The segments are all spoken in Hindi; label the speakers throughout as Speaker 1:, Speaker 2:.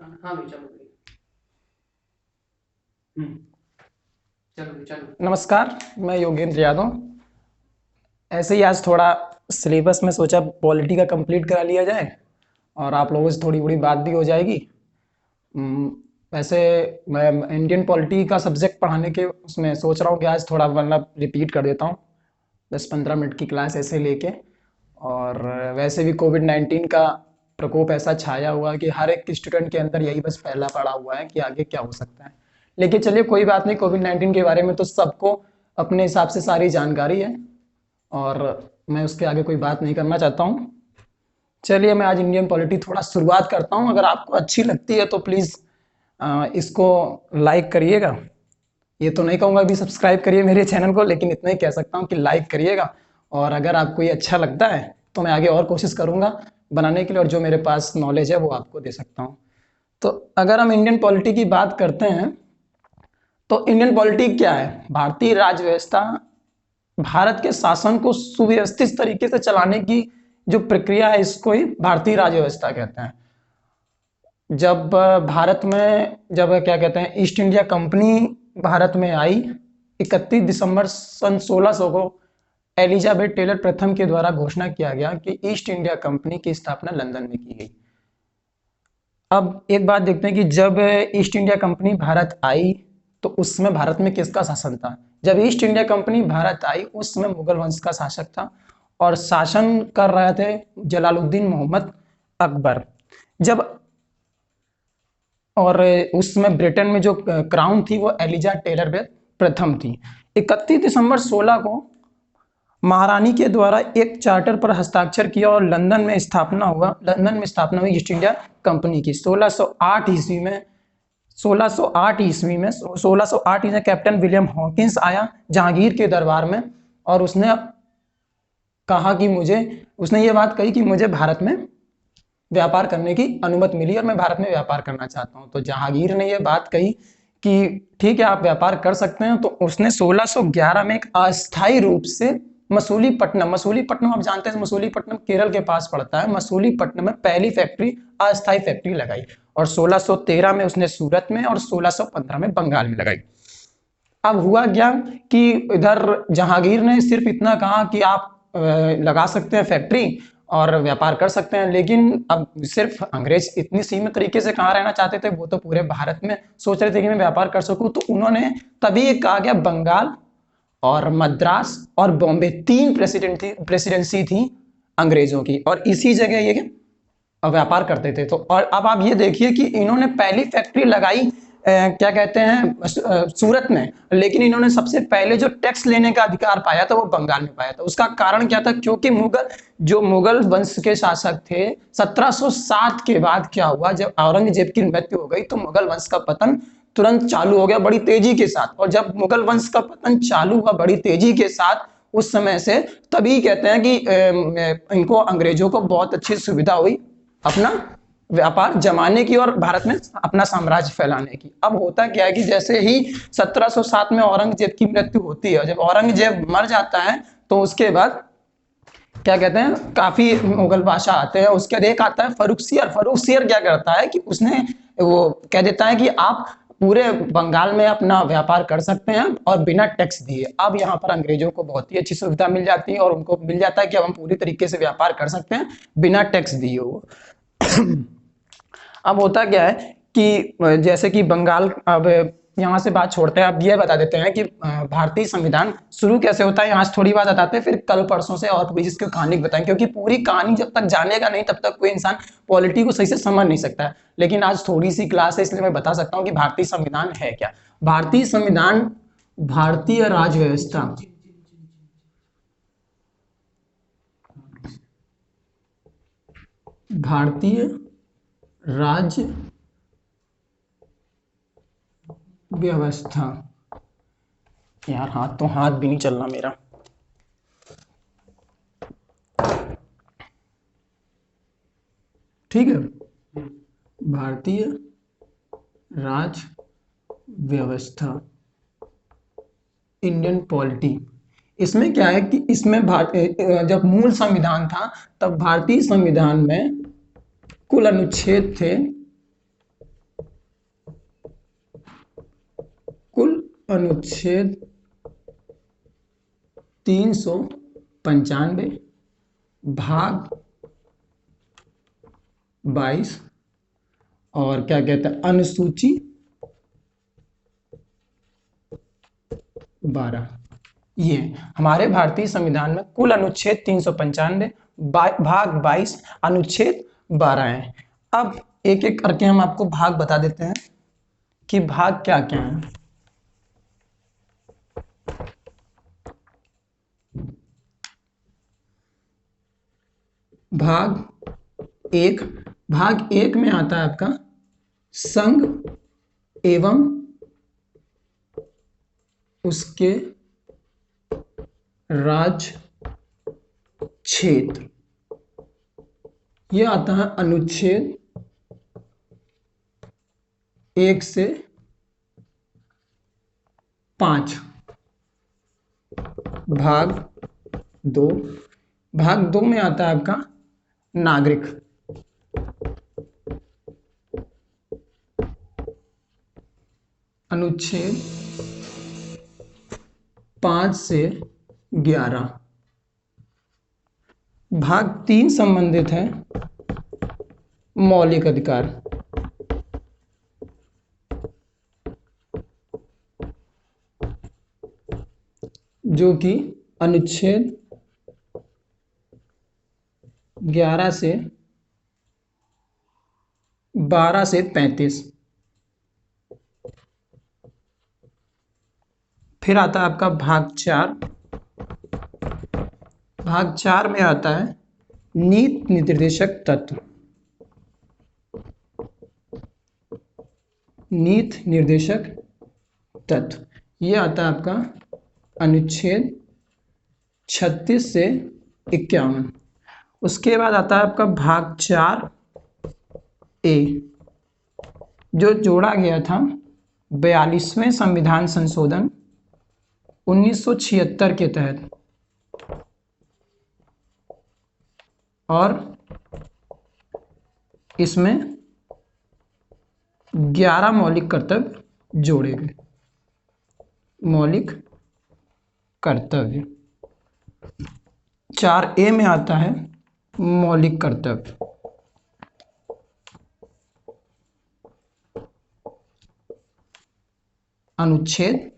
Speaker 1: हाँ भाई चलो भाई। चलो चलो।
Speaker 2: नमस्कार। मैं योगेंद्र यादव। ऐसे ही आज थोड़ा सिलेबस में सोचा पॉलिटी का कंप्लीट करा लिया जाए और आप लोगों से थोड़ी बड़ी बात भी हो जाएगी। हम्म, वैसे मैं इंडियन पॉलिटी का सब्जेक्ट पढ़ाने के उसमें सोच रहा हूँ कि आज थोड़ा मतलब रिपीट कर देता हूँ 10-15 मिनट की क्लास ऐसे लेके। और वैसे भी कोविड-19 का प्रकोप ऐसा छाया हुआ है कि हर एक स्टूडेंट के अंदर यही बस फैला पड़ा हुआ है कि आगे क्या हो सकता है। लेकिन चलिए कोई बात नहीं, कोविड-19 के बारे में तो सबको अपने हिसाब से सारी जानकारी है और मैं उसके आगे कोई बात नहीं करना चाहता हूँ। चलिए मैं आज इंडियन पॉलिटी थोड़ा शुरुआत करता हूँ। अगर आपको अच्छी लगती है तो प्लीज़ इसको लाइक करिएगा। ये तो नहीं कहूँगा कि सब्सक्राइब करिए मेरे चैनल को, लेकिन इतना ही कह सकता हूँ कि लाइक करिएगा। और अगर आपको ये अच्छा लगता है तो मैं आगे और कोशिश करूँगा बनाने के लिए, और जो मेरे पास नॉलेज है वो आपको दे सकता हूँ। तो अगर हम इंडियन पॉलिटी की बात करते हैं तो इंडियन पॉलिटी क्या है? भारतीय राज्य व्यवस्था, भारत के शासन को सुव्यवस्थित तरीके से चलाने की जो प्रक्रिया है इसको ही भारतीय राज्य व्यवस्था कहते हैं। जब भारत में जब क्या कहते हैं ईस्ट इंडिया कंपनी भारत में आई 31 दिसंबर सन 1600 को एलिजाबेथ टेलर प्रथम के द्वारा घोषणा किया गया कि ईस्ट इंडिया कंपनी की स्थापना लंदन में की गई। अब एक बात देखते हैं कि जब ईस्ट इंडिया कंपनी भारत आई तो उस समय भारत में किसका शासन था? जब ईस्ट इंडिया कंपनी भारत आई उस समय मुगल वंश का शासक था और शासन कर रहे थे जलालुद्दीन मोहम्मद अकबर। जब और उस समय ब्रिटेन में जो क्राउन थी वो एलिजा टेलर प्रथम थी। 31 दिसंबर 16 को महारानी के द्वारा एक चार्टर पर हस्ताक्षर किया और लंदन में स्थापना हुई ईस्ट इंडिया कंपनी की 1608 ईस्वी में। 1608 ईस्वी में कैप्टन विलियम हॉकिंस आया जहांगीर के दरबार में और उसने ये बात कही कि मुझे भारत में व्यापार करने की अनुमति मिली और मैं भारत में व्यापार करना चाहता हूं। तो जहांगीर ने यह बात कही कि ठीक है आप व्यापार कर सकते हैं। तो उसने 1611 में एक अस्थायी रूप से मसूलीपट्टनम आप जानते हैं मसूलीपट्टनम केरल के पास पड़ता है, मसूलीपट्टनम में पहली अस्थायी फैक्ट्री लगाई और 1613 में उसने सूरत में और 1615 में बंगाल में लगाई। अब हुआ क्या कि इधर जहांगीर ने सिर्फ इतना कहा कि आप लगा सकते हैं फैक्ट्री और व्यापार कर सकते हैं, लेकिन अब सिर्फ अंग्रेज इतनी सीमित तरीके से कहाँ रहना चाहते थे, वो तो पूरे भारत में सोच रहे थे कि मैं व्यापार कर सकूं। तो उन्होंने तभी कहा गया बंगाल और मद्रास और बॉम्बे 3 प्रेसिडेंसी थी अंग्रेजों की और इसी जगह ये व्यापार करते थे। तो और अब आप ये देखिए कि इन्होंने पहली फैक्ट्री लगाई क्या कहते हैं सूरत में, लेकिन इन्होंने सबसे पहले जो टैक्स लेने का अधिकार पाया था वो बंगाल में पाया था। उसका कारण क्या था? क्योंकि मुगल वंश के शासक थे 1707 के बाद क्या हुआ, जब औरंगजेब की मृत्यु हो गई तो मुगल वंश का पतन तुरंत चालू हो गया बड़ी तेजी के साथ। और जब मुगल वंश का पतन चालू हुआ बड़ी तेजी के साथ उस समय से, तभी कहते हैं कि इनको अंग्रेजों को बहुत अच्छी सुविधा हुई अपना व्यापार जमाने की और भारत में अपना साम्राज्य फैलाने की। अब होता क्या है कि जैसे ही 1707 में औरंगजेब की मृत्यु होती है, जब औरंगजेब मर जाता है तो उसके बाद क्या कहते हैं काफी मुगल बादशाह आते हैं। उसके बाद एक आता है फर्रुखसियर क्या करता है कि उसने वो कह देता है कि आप पूरे बंगाल में अपना व्यापार कर सकते हैं और बिना टैक्स दिए। अब यहाँ पर अंग्रेजों को बहुत ही अच्छी सुविधा मिल जाती है और उनको मिल जाता है कि अब हम पूरी तरीके से व्यापार कर सकते हैं बिना टैक्स दिए वो। अब होता क्या है कि जैसे कि बंगाल, अब यहाँ से बात छोड़ते हैं, अब ये बता देते हैं कि भारतीय संविधान शुरू कैसे होता है। यहाँ से थोड़ी बात बताते हैं, फिर कल परसों से और पूरी इसकी कहानी बताएं, क्योंकि पूरी कहानी जब तक जानेगा नहीं तब तक कोई इंसान पॉलिटी को सही से समझ नहीं सकता है। लेकिन आज थोड़ी सी क्लास है इसलिए मैं बता सकता हूँ कि भारतीय संविधान है क्या। भारतीय संविधान भारतीय राज्य व्यवस्था, भारतीय राज्य व्यवस्था, यार हाथ भी नहीं चल रहा मेरा। ठीक है, भारतीय राज्य व्यवस्था इंडियन पॉलिटी। इसमें क्या है कि इसमें जब मूल संविधान था तब भारतीय संविधान में कुल अनुच्छेद थे अनुच्छेद 395 भाग 22 और क्या कहते हैं अनुसूची 12। ये हमारे भारतीय संविधान में कुल अनुच्छेद 395 भाग 22 अनुच्छेद 12 है। अब एक एक करके हम आपको भाग बता देते हैं कि भाग क्या क्या है। भाग एक में आता है आपका संघ एवं उसके राज्य क्षेत्र। यह आता है अनुच्छेद 1 से 5। भाग 2 में आता है आपका नागरिक। अनुच्छेद 5 से 11। भाग 3 संबंधित है मौलिक अधिकार। जो कि अनुच्छेद 11 से 12 से 35। फिर आता है आपका भाग 4। भाग 4 में आता है नीति निर्देशक तत्व। नीति निर्देशक तत्व ये आता है आपका अनुच्छेद 36 से 51। उसके बाद आता है आपका भाग 4 ए जो जोड़ा गया था 42वें संविधान संशोधन 1976 के तहत और इसमें 11 मौलिक कर्तव्य जोड़े गए। मौलिक कर्तव्य 4A में आता है मौलिक कर्तव्य। अनुच्छेद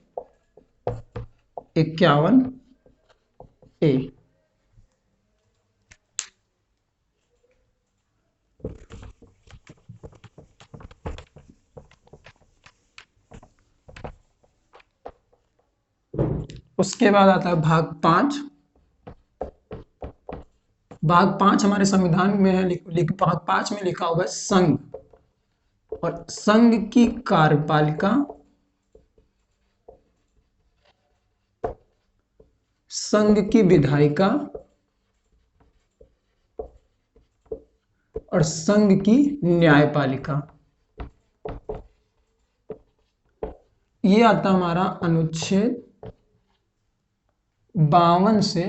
Speaker 2: 51A। उसके बाद आता है भाग 5। भाग 5 हमारे संविधान में है भाग 5 में लिखा हुआ है संघ और संघ की कार्यपालिका संघ की विधायिका और संघ की न्यायपालिका। ये आता हमारा अनुच्छेद 52 से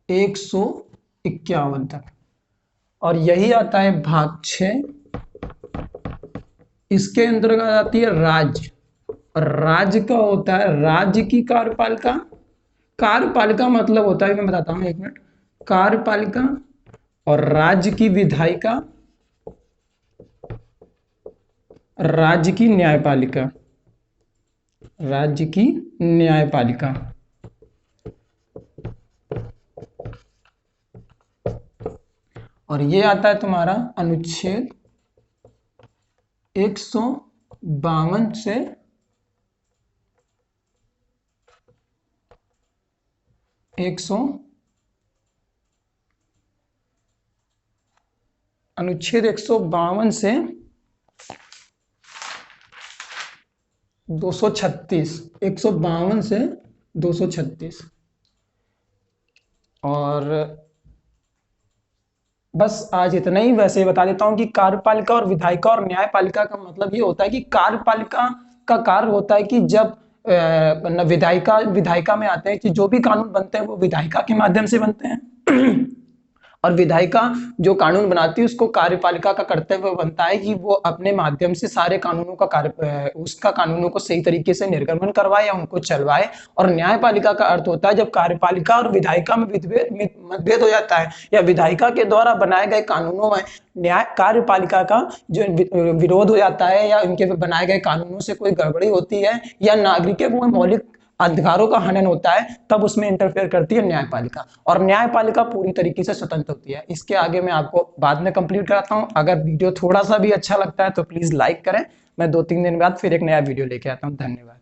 Speaker 2: 151 तक और यही आता है भाग 6। इसके अंतर्गत आती है राज्य और राज्य का होता है राज्य की कार्यपालिका। कार्यपालिका मतलब होता है मैं बताता हूं 1 मिनट। कार्यपालिका और राज्य की विधायिका राज्य की न्यायपालिका। राज्य की न्यायपालिका और ये आता है तुम्हारा अनुच्छेद 152 से अनुच्छेद 152 से 236। 152 से 236 और बस आज इतना ही। वैसे बता देता हूं कि कार्यपालिका और विधायिका और न्यायपालिका का मतलब ये होता है कि कार्यपालिका का कार्य होता है कि जब विधायिका में आते हैं कि जो भी कानून बनते हैं वो विधायिका के माध्यम से बनते हैं और विधायिका जो कानून बनाती है उसको कार्यपालिका का कर्तव्य बनता है कि वो अपने माध्यम से सारे कानूनों का उसका कानूनों को सही तरीके से निर्गमन करवाए या उनको चलवाए। और न्यायपालिका का अर्थ होता है जब कार्यपालिका और विधायिका में मतभेद हो जाता है या विधायिका के द्वारा बनाए गए कानूनों में न्याय कार्यपालिका का जो विरोध हो जाता है या इनके बनाए गए कानूनों से कोई गड़बड़ी होती है या नागरिकों को मौलिक अधिकारों का हनन होता है, तब उसमें इंटरफेयर करती है न्यायपालिका। और न्यायपालिका पूरी तरीके से स्वतंत्र होती है। इसके आगे मैं आपको बाद में कंप्लीट कराता हूं। अगर वीडियो थोड़ा सा भी अच्छा लगता है तो प्लीज लाइक करें। मैं 2-3 दिन बाद फिर एक नया वीडियो लेके आता हूं। धन्यवाद।